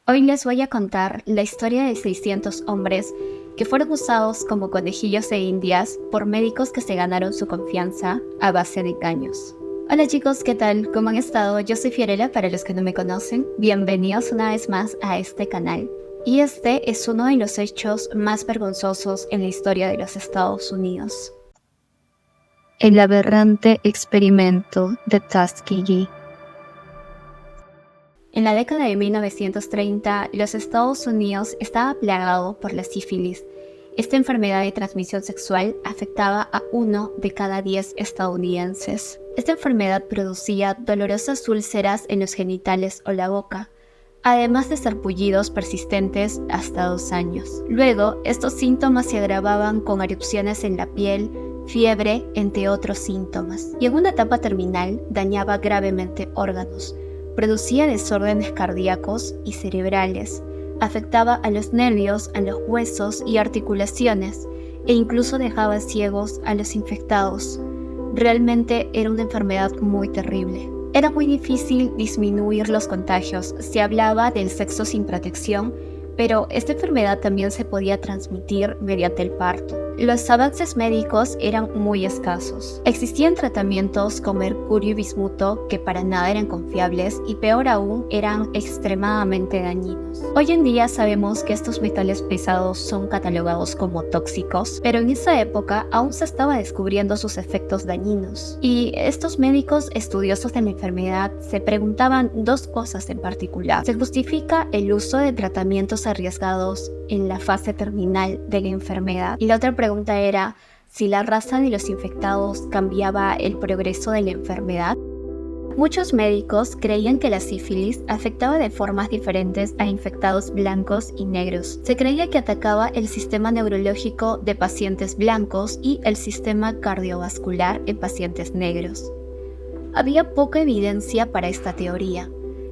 Hoy les voy a contar la historia de 600 hombres que fueron usados como conejillos de indias por médicos que se ganaron su confianza a base de engaños. Hola chicos, ¿qué tal? ¿Cómo han estado? Yo soy Fiorella, para los que no me conocen. Bienvenidos una vez más a este canal. Y este es uno de los hechos más vergonzosos en la historia de los Estados Unidos. El aberrante experimento de Tuskegee. En la década de 1930, los Estados Unidos estaba plagado por la sífilis. Esta enfermedad de transmisión sexual afectaba a 1 de cada 10 estadounidenses. Esta enfermedad producía dolorosas úlceras en los genitales o la boca, además de sarpullidos persistentes hasta 2 años. Luego, estos síntomas se agravaban con erupciones en la piel, fiebre, entre otros síntomas. Y en una etapa terminal, dañaba gravemente órganos. Producía desórdenes cardíacos y cerebrales, afectaba a los nervios, a los huesos y articulaciones, e incluso dejaba ciegos a los infectados. Realmente era una enfermedad muy terrible. Era muy difícil disminuir los contagios. Se hablaba del sexo sin protección, pero esta enfermedad también se podía transmitir mediante el parto. Los avances médicos eran muy escasos. Existían tratamientos con mercurio y bismuto que para nada eran confiables y peor aún eran extremadamente dañinos. Hoy en día sabemos que estos metales pesados son catalogados como tóxicos, pero en esa época aún se estaba descubriendo sus efectos dañinos. Y estos médicos estudiosos de la enfermedad se preguntaban dos cosas en particular. ¿Se justifica el uso de tratamientos arriesgados en la fase terminal de la enfermedad? Y la otra pregunta era si la raza de los infectados cambiaba el progreso de la enfermedad. Muchos médicos creían que la sífilis afectaba de formas diferentes a infectados blancos y negros. Se creía que atacaba el sistema neurológico de pacientes blancos y el sistema cardiovascular en pacientes negros. Había poca evidencia para esta teoría.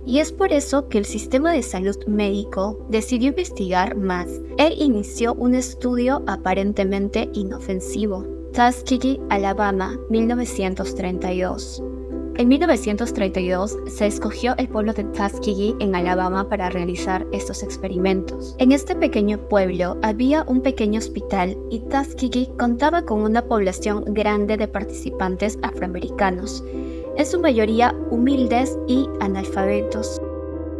Y es por eso que el sistema de salud médico decidió investigar más e inició un estudio aparentemente inofensivo. Tuskegee, Alabama, 1932. En 1932 se escogió el pueblo de Tuskegee en Alabama para realizar estos experimentos. En este pequeño pueblo había un pequeño hospital y Tuskegee contaba con una población grande de participantes afroamericanos, en su mayoría humildes y analfabetos.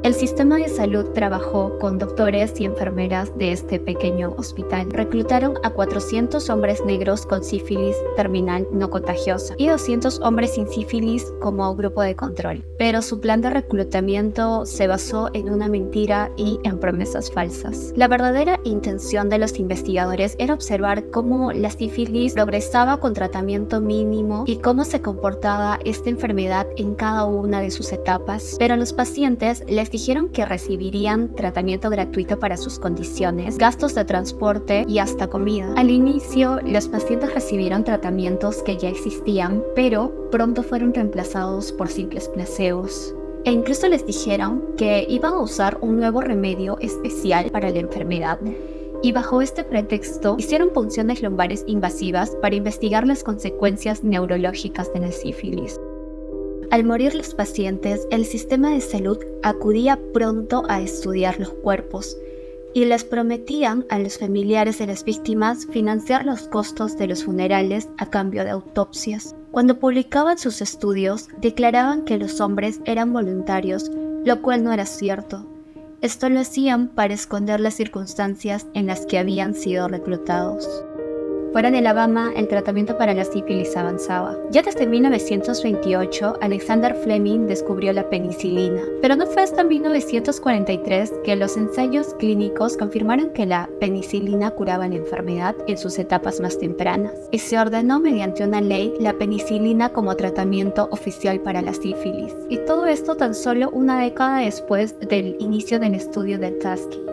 El sistema de salud trabajó con doctores y enfermeras de este pequeño hospital. Reclutaron a 400 hombres negros con sífilis terminal no contagiosa y 200 hombres sin sífilis como grupo de control. Pero su plan de reclutamiento se basó en una mentira y en promesas falsas. La verdadera intención de los investigadores era observar cómo la sífilis progresaba con tratamiento mínimo y cómo se comportaba esta enfermedad en cada una de sus etapas. Pero los pacientes les dijeron que recibirían tratamiento gratuito para sus condiciones, gastos de transporte y hasta comida. Al inicio, los pacientes recibieron tratamientos que ya existían, pero pronto fueron reemplazados por simples placebos. E incluso les dijeron que iban a usar un nuevo remedio especial para la enfermedad. Y bajo este pretexto, hicieron punciones lumbares invasivas para investigar las consecuencias neurológicas de la sífilis. Al morir los pacientes, el sistema de salud acudía pronto a estudiar los cuerpos y les prometían a los familiares de las víctimas financiar los costos de los funerales a cambio de autopsias. Cuando publicaban sus estudios, declaraban que los hombres eran voluntarios, lo cual no era cierto. Esto lo hacían para esconder las circunstancias en las que habían sido reclutados. Fuera de Alabama, el tratamiento para la sífilis avanzaba. Ya desde 1928, Alexander Fleming descubrió la penicilina, pero no fue hasta 1943 que los ensayos clínicos confirmaron que la penicilina curaba la enfermedad en sus etapas más tempranas, y se ordenó mediante una ley la penicilina como tratamiento oficial para la sífilis. Y todo esto tan solo una década después del inicio del estudio de Tuskegee.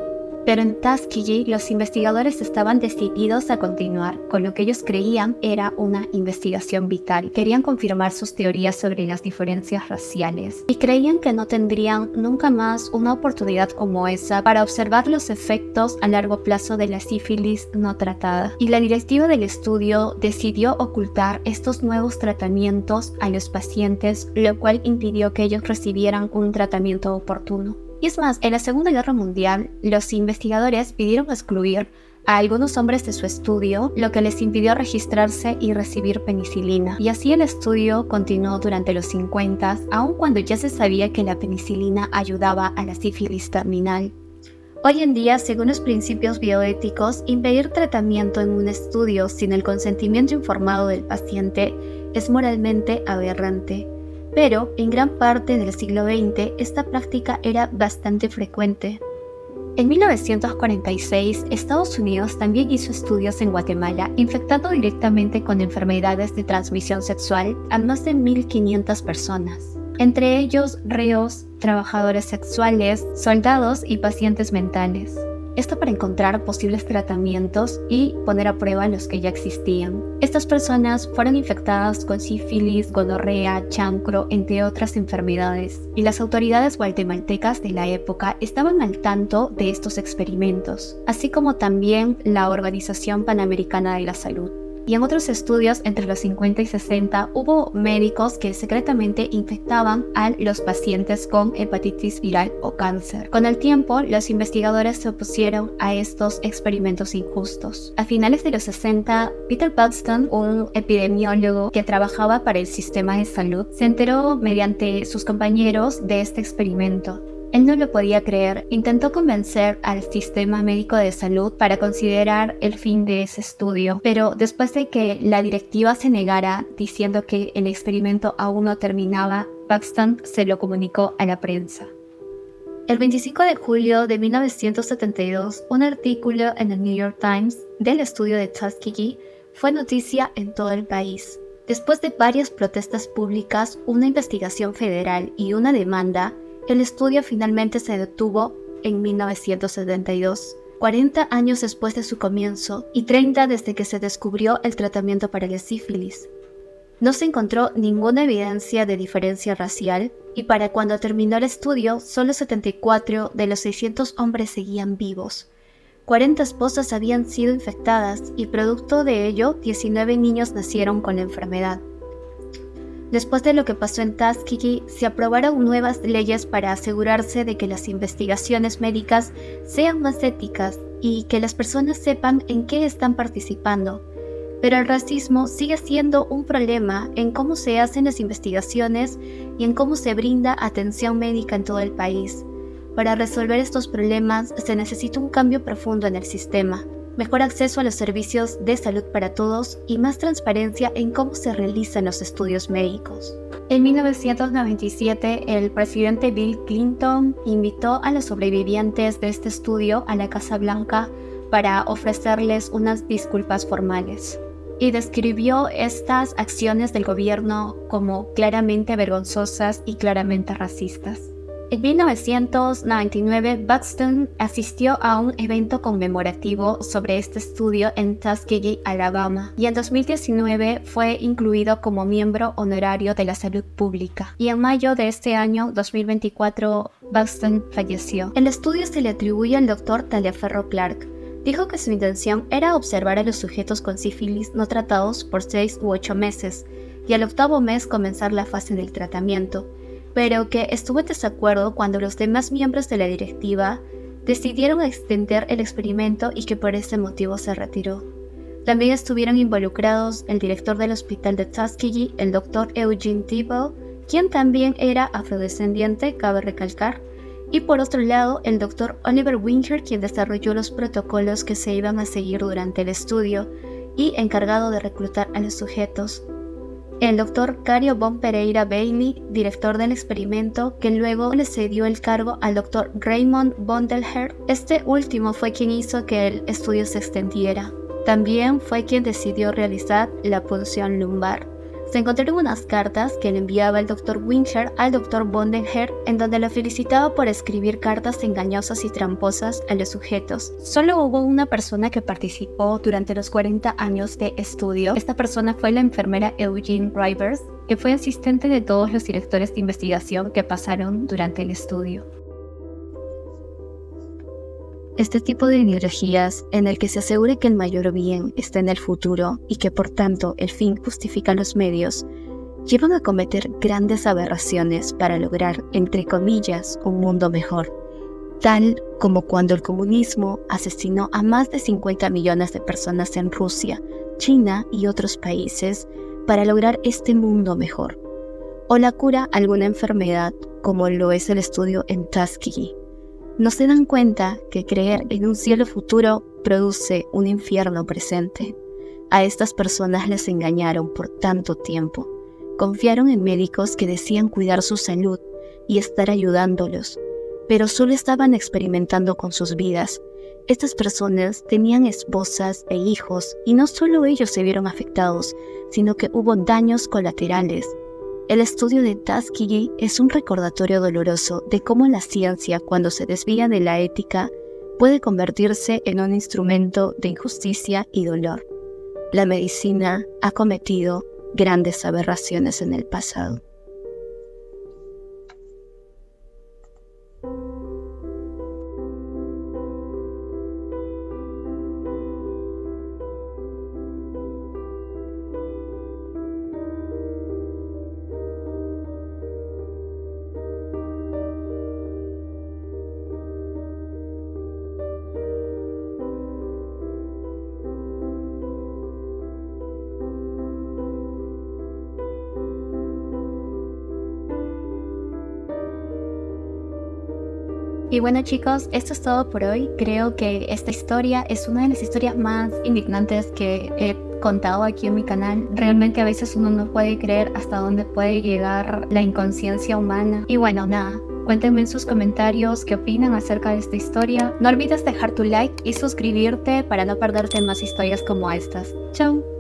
Pero en Tuskegee los investigadores estaban decididos a continuar con lo que ellos creían era una investigación vital. Querían confirmar sus teorías sobre las diferencias raciales y creían que no tendrían nunca más una oportunidad como esa para observar los efectos a largo plazo de la sífilis no tratada. Y la directiva del estudio decidió ocultar estos nuevos tratamientos a los pacientes, lo cual impidió que ellos recibieran un tratamiento oportuno. Y es más, en la Segunda Guerra Mundial, los investigadores pidieron excluir a algunos hombres de su estudio, lo que les impidió registrarse y recibir penicilina. Y así el estudio continuó durante los 50, aun cuando ya se sabía que la penicilina ayudaba a la sífilis terminal. Hoy en día, según los principios bioéticos, impedir tratamiento en un estudio sin el consentimiento informado del paciente es moralmente aberrante. Pero en gran parte del siglo XX esta práctica era bastante frecuente. En 1946, Estados Unidos también hizo estudios en Guatemala infectando directamente con enfermedades de transmisión sexual a más de 1.500 personas, entre ellos reos, trabajadores sexuales, soldados y pacientes mentales. Esto para encontrar posibles tratamientos y poner a prueba los que ya existían. Estas personas fueron infectadas con sífilis, gonorrea, chancro, entre otras enfermedades, y las autoridades guatemaltecas de la época estaban al tanto de estos experimentos, así como también la Organización Panamericana de la Salud. Y en otros estudios entre los 50 y 60 hubo médicos que secretamente infectaban a los pacientes con hepatitis viral o cáncer. Con el tiempo, los investigadores se opusieron a estos experimentos injustos. A finales de los 60, Peter Buxton, un epidemiólogo que trabajaba para el sistema de salud, se enteró mediante sus compañeros de este experimento. Él no lo podía creer, intentó convencer al sistema médico de salud para considerar el fin de ese estudio, pero después de que la directiva se negara diciendo que el experimento aún no terminaba, Buxton se lo comunicó a la prensa. El 25 de julio de 1972, un artículo en el New York Times del estudio de Tuskegee fue noticia en todo el país. Después de varias protestas públicas, una investigación federal y una demanda, el estudio finalmente se detuvo en 1972, 40 años después de su comienzo y 30 desde que se descubrió el tratamiento para la sífilis. No se encontró ninguna evidencia de diferencia racial y para cuando terminó el estudio, solo 74 de los 600 hombres seguían vivos. 40 esposas habían sido infectadas y producto de ello, 19 niños nacieron con la enfermedad. Después de lo que pasó en Tuskegee, se aprobaron nuevas leyes para asegurarse de que las investigaciones médicas sean más éticas y que las personas sepan en qué están participando. Pero el racismo sigue siendo un problema en cómo se hacen las investigaciones y en cómo se brinda atención médica en todo el país. Para resolver estos problemas se necesita un cambio profundo en el sistema, mejor acceso a los servicios de salud para todos y más transparencia en cómo se realizan los estudios médicos. En 1997, el presidente Bill Clinton invitó a los sobrevivientes de este estudio a la Casa Blanca para ofrecerles unas disculpas formales, y describió estas acciones del gobierno como claramente vergonzosas y claramente racistas. En 1999, Buxton asistió a un evento conmemorativo sobre este estudio en Tuskegee, Alabama, y en 2019 fue incluido como miembro honorario de la salud pública. Y en mayo de este año, 2024, Buxton falleció. El estudio se le atribuye al Dr. Taliaferro Clark. Dijo que su intención era observar a los sujetos con sífilis no tratados por 6 u 8 meses, y al 8º mes comenzar la fase del tratamiento, pero que estuvo en desacuerdo cuando los demás miembros de la directiva decidieron extender el experimento y que por ese motivo se retiró. También estuvieron involucrados el director del hospital de Tuskegee, el Dr. Eugene Thibault, quien también era afrodescendiente, cabe recalcar, y por otro lado el Dr. Oliver Wincher, quien desarrolló los protocolos que se iban a seguir durante el estudio y encargado de reclutar a los sujetos. El Dr. Cario von Pereira Bailey, director del experimento, que luego le cedió el cargo al Dr. Raymond von der Heer. Este último fue quien hizo que el estudio se extendiera. También fue quien decidió realizar la punción lumbar. Se encontraron unas cartas que le enviaba el Dr. Wincher al Dr. von der Heer, en donde lo felicitaba por escribir cartas engañosas y tramposas a los sujetos. Solo hubo una persona que participó durante los 40 años de estudio. Esta persona fue la enfermera Eugene Rivers, que fue asistente de todos los directores de investigación que pasaron durante el estudio. Este tipo de ideologías, en el que se asegure que el mayor bien está en el futuro y que por tanto el fin justifica los medios, llevan a cometer grandes aberraciones para lograr, entre comillas, un mundo mejor, tal como cuando el comunismo asesinó a más de 50 millones de personas en Rusia, China y otros países para lograr este mundo mejor, o la cura a alguna enfermedad como lo es el estudio en Tuskegee. No se dan cuenta que creer en un cielo futuro produce un infierno presente. A estas personas les engañaron por tanto tiempo. Confiaron en médicos que decían cuidar su salud y estar ayudándolos, pero solo estaban experimentando con sus vidas. Estas personas tenían esposas e hijos y no solo ellos se vieron afectados, sino que hubo daños colaterales. El estudio de Tuskegee es un recordatorio doloroso de cómo la ciencia, cuando se desvía de la ética, puede convertirse en un instrumento de injusticia y dolor. La medicina ha cometido grandes aberraciones en el pasado. Y bueno chicos, esto es todo por hoy. Creo que esta historia es una de las historias más indignantes que he contado aquí en mi canal. Realmente a veces uno no puede creer hasta dónde puede llegar la inconsciencia humana. Y bueno, nada, cuéntenme en sus comentarios qué opinan acerca de esta historia. No olvides dejar tu like y suscribirte para no perderte más historias como estas. Chao.